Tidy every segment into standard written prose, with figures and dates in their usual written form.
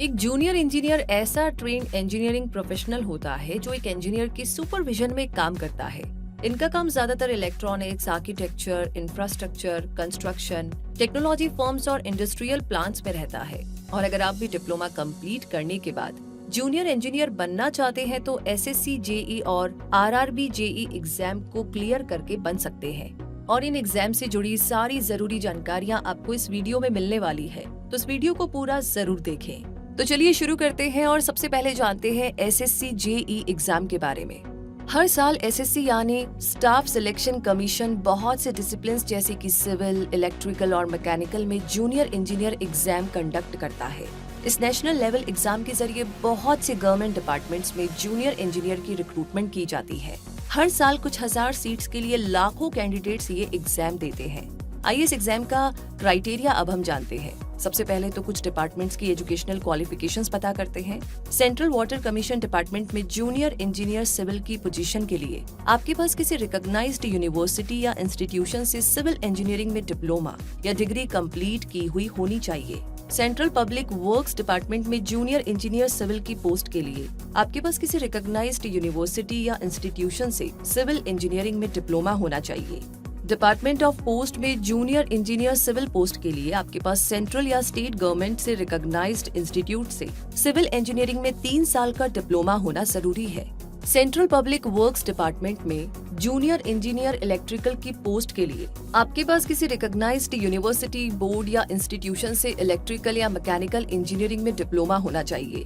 एक junior engineer ऐसा trained engineering professional होता है जो एक इंजीनियर की सुपरविजन में काम करता है। इनका काम ज्यादातर electronics, architecture, infrastructure, construction, technology firms और इंडस्ट्रियल प्लांट्स में रहता है। और अगर आप भी डिप्लोमा कंप्लीट करने के बाद जूनियर इंजीनियर बनना चाहते हैं तो एसएससी जेई और आरआरबी जेई एग्जाम को क्लियर करके बन सकते हैं। और इन एग्जाम से जुड़ी सारी जरूरी जानकारियां आपको इस वीडियो में मिलने वाली है, तो इस वीडियो को पूरा जरूर देखें। तो चलिए शुरू करते हैं और सबसे पहले जानते हैं एसएससी जेई एग्जाम के बारे में। हर साल एसएससी यानी स्टाफ सिलेक्शन कमीशन बहुत से डिसिप्लिन्स जैसे कि सिविल, इलेक्ट्रिकल और मैकेनिकल में जूनियर इंजीनियर एग्जाम कंडक्ट करता है। इस नेशनल लेवल एग्जाम के जरिए बहुत से गवर्नमेंट डिपार्टमेंट्स में जूनियर इंजीनियर की रिक्रूटमेंट की जाती है। हर साल कुछ हजार सीट्स के लिए लाखों कैंडिडेट्स ये एग्जाम देते हैं। आइए इस एग्जाम का क्राइटेरिया अब हम जानते हैं। सबसे पहले तो कुछ डिपार्टमेंट्स की एजुकेशनल क्वालिफिकेशंस पता करते हैं। सेंट्रल वाटर कमीशन डिपार्टमेंट में जूनियर इंजीनियर सिविल की पोजीशन के लिए आपके पास किसी रिकॉग्नाइज्ड यूनिवर्सिटी या इंस्टीट्यूशन से सिविल इंजीनियरिंग में डिप्लोमा या डिग्री कंप्लीट की हुई होनी चाहिए। सेंट्रल पब्लिक वर्क्स डिपार्टमेंट में जूनियर इंजीनियर सिविल की पोस्ट के लिए आपके पास किसी रिकॉग्नाइज्ड यूनिवर्सिटी या इंस्टीट्यूशन से सिविल इंजीनियरिंग में डिप्लोमा होना चाहिए। डिपार्टमेंट ऑफ पोस्ट में जूनियर इंजीनियर सिविल पोस्ट के लिए आपके पास सेंट्रल या स्टेट गवर्नमेंट से रिकॉग्नाइज्ड इंस्टीट्यूट से सिविल इंजीनियरिंग में 3 साल का डिप्लोमा होना जरूरी है। सेंट्रल पब्लिक वर्क्स डिपार्टमेंट में जूनियर इंजीनियर इलेक्ट्रिकल की पोस्ट के लिए आपके पास किसी रिकॉग्नाइज्ड यूनिवर्सिटी, बोर्ड या इंस्टीट्यूशन से इलेक्ट्रिकल या मैकेनिकल इंजीनियरिंग में डिप्लोमा होना चाहिए।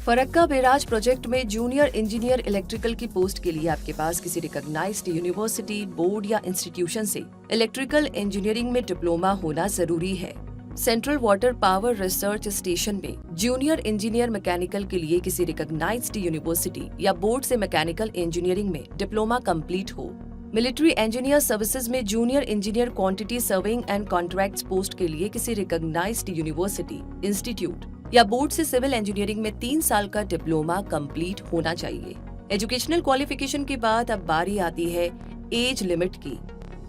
फरक्का बैराज प्रोजेक्ट में जूनियर इंजीनियर इलेक्ट्रिकल की पोस्ट के लिए आपके पास किसी रिकॉग्नाइज्ड यूनिवर्सिटी, बोर्ड या इंस्टीट्यूशन से इलेक्ट्रिकल इंजीनियरिंग में डिप्लोमा होना जरूरी है। Central water power research station में जूनियर इंजीनियर मैकेनिकल के लिए किसी रिकॉग्नाइज्ड यूनिवर्सिटी या बोर्ड से मैकेनिकल इंजीनियरिंग में डिप्लोमा कंप्लीट हो। मिलिट्री इंजीनियर सर्विसेज में junior engineer quantity serving and contracts post के लिए किसी रिकॉग्नाइज्ड यूनिवर्सिटी, इंस्टीट्यूट या बोर्ड से सिविल इंजीनियरिंग में 3 साल का डिप्लोमा कंप्लीट होना चाहिए। एजुकेशनल क्वालिफिकेशन के बाद अब बारी आती है एज लिमिट की।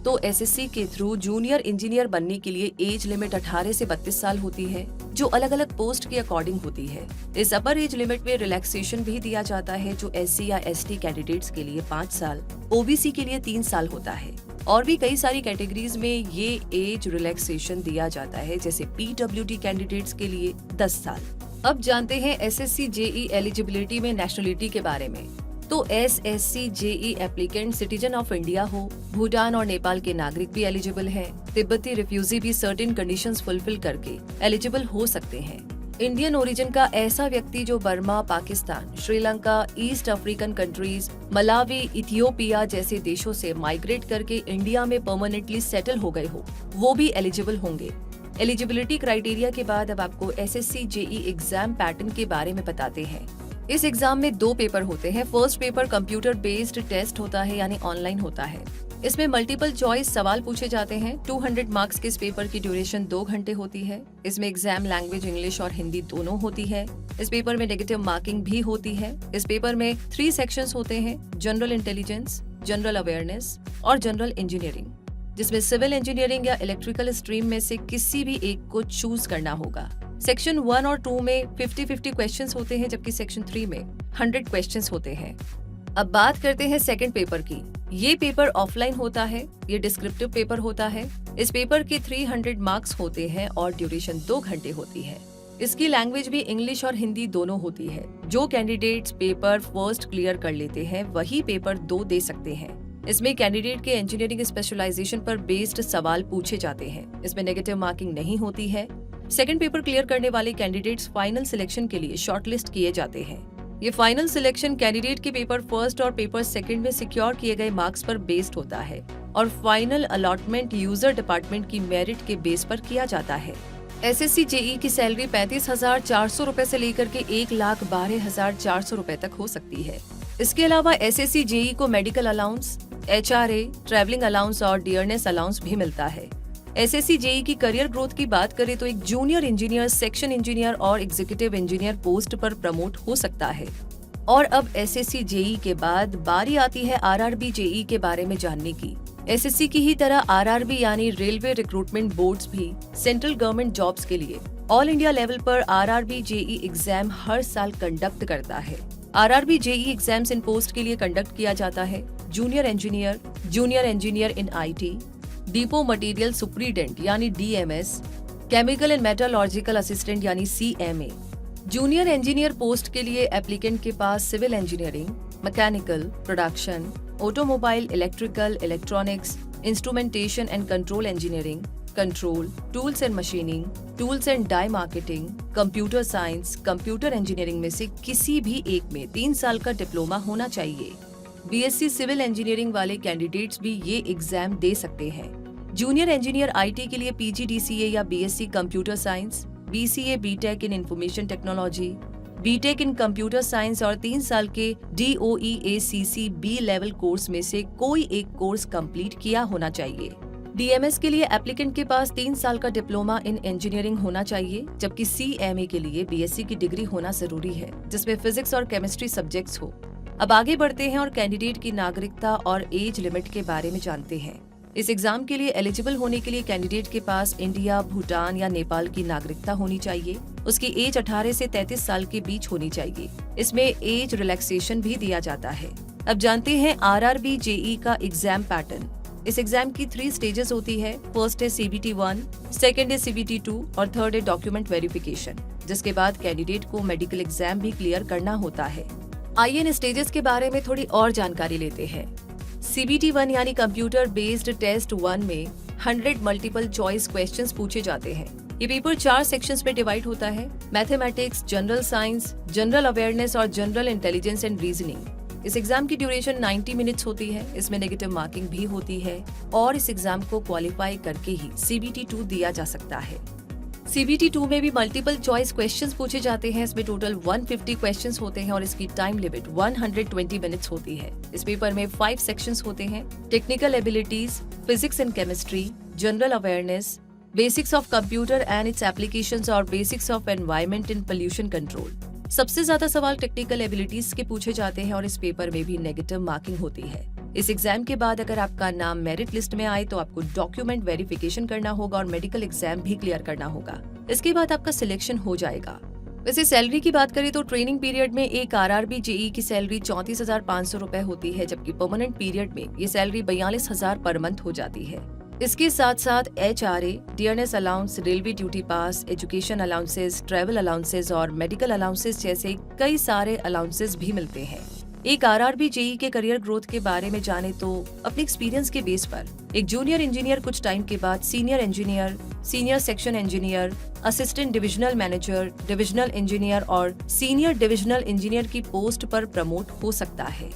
तो एसएससी के थ्रू जूनियर इंजीनियर बनने के लिए एज लिमिट 18 से 32 साल होती है, जो अलग अलग पोस्ट के अकॉर्डिंग होती है। इस अपर एज लिमिट में रिलैक्सेशन भी दिया जाता है, जो एससी या एसटी कैंडिडेट्स के लिए 5 साल, ओबीसी के लिए 3 साल होता है। और भी कई सारी कैटेगरीज में ये एज रिलैक्सेशन दिया जाता है, जैसे पीडब्ल्यूडी कैंडिडेट्स के लिए 10 साल। अब जानते हैं एसएससी जेई एलिजिबिलिटी में नेशनलिटी के बारे में। तो SSC JE applicant citizen of India हो, भूटान और नेपाल के नागरिक भी एलिजिबल है। तिब्बती रिफ्यूजी भी सर्टेन कंडीशंस फुलफिल करके एलिजिबल हो सकते हैं। इंडियन ओरिजिन का ऐसा व्यक्ति जो Burma, Pakistan, Sri Lanka, east African countries, Malawi, Ethiopia जैसे देशों से माइग्रेट करके इंडिया में परमानेंटली सेटल हो गए हो, वो भी एलिजिबल होंगे। एलिजिबिलिटी क्राइटेरिया के बाद अब आपको एसएससी जेई एग्जाम पैटर्न के बारे में बताते हैं। इस एग्जाम में 2 पेपर होते हैं। First paper computer based test होता है, यानी ऑनलाइन होता है। इसमें मल्टीपल चॉइस सवाल पूछे जाते हैं। 200 मार्क्स के इस पेपर की ड्यूरेशन 2 घंटे होती है। इसमें एग्जाम लैंग्वेज इंग्लिश और हिंदी दोनों होती है। इस पेपर में नेगेटिव मार्किंग भी होती है। इस पेपर में 3 सेक्शंस होते हैं: जनरल इंटेलिजेंस, जनरल अवेयरनेस और जनरल इंजीनियरिंग, जिसमें सिविल इंजीनियरिंग या इलेक्ट्रिकल स्ट्रीम में से किसी भी एक को चूज करना होगा। सेक्शन 1 और 2 में 50-50 क्वेश्चंस होते हैं, जबकि सेक्शन 3 में 100 क्वेश्चंस होते हैं। अब बात करते हैं सेकंड पेपर की। ये पेपर ऑफलाइन होता है। ये डिस्क्रिप्टिव पेपर होता है। इस पेपर के 300 मार्क्स होते हैं और ड्यूरेशन 2 घंटे होती है। इसकी लैंग्वेज भी इंग्लिश और हिंदी दोनों होती है। जो कैंडिडेट्स पेपर फर्स्ट क्लियर कर लेते हैं वही पेपर 2 दे सकते हैं। इसमें कैंडिडेट के इंजीनियरिंग स्पेशलाइजेशन पर बेस्ड सवाल पूछे जाते हैं। इसमें नेगेटिव मार्किंग नहीं होती है। सेकंड पेपर क्लियर करने वाले कैंडिडेट्स फाइनल सिलेक्शन के लिए शॉर्टलिस्ट किए जाते हैं। ये फाइनल सिलेक्शन कैंडिडेट के पेपर फर्स्ट और पेपर सेकंड में सिक्योर किए गए मार्क्स पर बेस्ड होता है और फाइनल अलॉटमेंट यूजर डिपार्टमेंट की मेरिट के बेस पर किया जाता है। एसएससी जेई की सैलरी 35,400 रुपए से लेकर के 1,12,400 रुपए तक हो सकती है। इसके अलावा एसएससी जेई को medical allowance, HRA, travelling allowance और डियरनेस अलाउंस भी मिलता है। एसएससी जेई की करियर ग्रोथ की बात करें तो एक जूनियर इंजीनियर, सेक्शन इंजीनियर और एग्जीक्यूटिव इंजीनियर पोस्ट पर प्रमोट हो सकता है। और अब एसएससी जेई के बाद बारी आती है आरआरबी जेई के बारे में जानने की। एसएससी की ही तरह आरआरबी यानी रेलवे रिक्रूटमेंट बोर्ड्स भी सेंट्रल गवर्नमेंट जॉब्स के लिए ऑल इंडिया लेवल पर आरआरबी जेई एग्जाम हर साल कंडक्ट करता है। आरआरबी जेई एग्जाम्स इन पोस्ट के लिए कंडक्ट किया जाता है junior engineer in IT, depot material superintendent यानी DMS, chemical and metallurgical assistant यानी सीएमए। जूनियर इंजीनियर पोस्ट के लिए एप्लीकेंट के पास civil engineering, mechanical, production, automobile, electrical, electronics, instrumentation and control engineering, control, tools and machining, tools and die marketing, computer science, computer engineering में से किसी भी एक में 3 साल का डिप्लोमा होना चाहिए। बीएससी सिविल इंजीनियरिंग वाले कैंडिडेट्स भी ये एग्जाम दे सकते हैं। जूनियर इंजीनियर आईटी के लिए पीजीडीसीए या BSc computer science, BCA BTech in information technology, BTech in computer science और 3 साल के DOEACC बी लेवल कोर्स में से कोई एक कोर्स कंप्लीट किया होना चाहिए। डीएमएस के लिए एप्लीकेंट के पास 3 साल का डिप्लोमा इन इंजीनियरिंग होना चाहिए, जबकि सीएमए के लिए बीएससी की डिग्री होना जरूरी है, जिसमें फिजिक्स और केमिस्ट्री सब्जेक्ट्स हो। अब आगे बढ़ते हैं और कैंडिडेट की नागरिकता और एज लिमिट के बारे में जानते हैं। इस एग्जाम के लिए एलिजिबल होने के लिए कैंडिडेट के पास इंडिया, भूटान या नेपाल की नागरिकता होनी चाहिए। उसकी एज 18 से 33 साल के बीच होनी चाहिए। इसमें एज रिलैक्सेशन भी दिया जाता है। अब जानते हैं आरआरबी जेई का एग्जाम पैटर्न। इस एग्जाम की 3 स्टेजेस होती है। फर्स्ट है CBT 1, सेकेंड है CBT 2 और थर्ड है डॉक्यूमेंट वेरिफिकेशन, जिसके बाद कैंडिडेट को मेडिकल एग्जाम भी क्लियर करना होता है। आइए इन स्टेजेस के बारे में थोड़ी और जानकारी लेते हैं। CBT 1 यानी कंप्यूटर बेस्ड टेस्ट 1 में 100 मल्टीपल चॉइस क्वेश्चंस पूछे जाते हैं। ये पेपर 4 सेक्शंस में डिवाइड होता है। Mathematics, general science, general awareness और जनरल इंटेलिजेंस एंड रीजनिंग। इस एग्जाम की ड्यूरेशन 90 मिनट्स होती है। इसमें नेगेटिव मार्किंग भी होती है और इस एग्जाम को क्वालिफाई करके ही CBT 2 दिया जा सकता है। CBT 2 में भी मल्टीपल चॉइस क्वेश्चंस पूछे जाते हैं। इसमें टोटल 150 क्वेश्चंस होते हैं और इसकी टाइम लिमिट 120 मिनट्स होती है। इस पेपर में 5 सेक्शंस होते हैं। Technical abilities, physics and chemistry, general awareness, basics of computer and its applications और basics of environment and pollution control. सबसे ज्यादा सवाल टेक्निकल एबिलिटीज के पूछे जाते हैं और इस पेपर में भी नेगेटिव मार्किंग होती है। इस एग्जाम के बाद अगर आपका नाम मेरिट लिस्ट में आए तो आपको डॉक्यूमेंट वेरिफिकेशन करना होगा और मेडिकल एग्जाम भी क्लियर करना होगा। इसके बाद आपका सिलेक्शन हो जाएगा। वैसे सैलरी की बात करें तो ट्रेनिंग पीरियड में एक आरआरबी जेई की सैलरी 34,500 रुपए होती है, जबकि परमानेंट पीरियड में ये सैलरी 42,000 पर मंथ हो जाती है। इसके साथ साथ HRA, DNS allowance, railway duty पास, एजुकेशन अलाउंसेस, ट्रैवल अलाउंसेस और मेडिकल अलाउंसेस जैसे कई सारे अलाउंसेस भी मिलते हैं। एक आरआरबी जेई के करियर ग्रोथ के बारे में जाने तो अपने एक्सपीरियंस के बेस पर एक जूनियर इंजीनियर कुछ टाइम के बाद senior engineer, senior section engineer, assistant divisional manager, divisional engineer और सीनियर डिविजनल इंजीनियर की पोस्ट पर प्रमोट हो सकता है।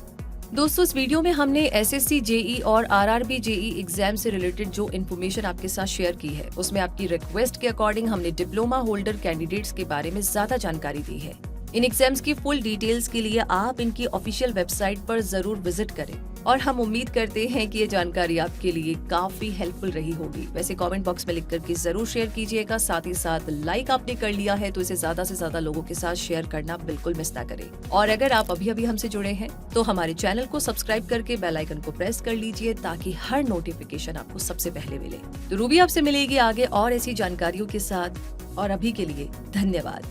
दोस्तों, इस वीडियो में हमने SSC जेई और आरआरबी जेई एग्जाम से रिलेटेड जो इन्फॉर्मेशन आपके साथ शेयर की है, उसमें आपकी रिक्वेस्ट के अकॉर्डिंग हमने डिप्लोमा होल्डर कैंडिडेट्स के बारे में ज्यादा जानकारी दी है। इन एग्जाम्स की फुल डिटेल्स के लिए आप इनकी ऑफिशियल वेबसाइट पर जरूर विजिट करें और हम उम्मीद करते हैं कि ये जानकारी आपके लिए काफी हेल्पफुल रही होगी। वैसे कमेंट बॉक्स में लिख करके जरूर शेयर कीजिएगा। साथ ही साथ लाइक आपने कर लिया है तो इसे ज्यादा से ज्यादा लोगों के साथ शेयर करना बिल्कुल मिस ना करें। और अगर आप अभी अभी हमसे जुड़े हैं तो हमारे चैनल को सब्सक्राइब करके बेल आइकन को प्रेस कर लीजिए ताकि हर नोटिफिकेशन आपको सबसे पहले मिले। तो रूबी आपसे मिलेगी आगे और ऐसी जानकारियों के साथ, और अभी के लिए धन्यवाद।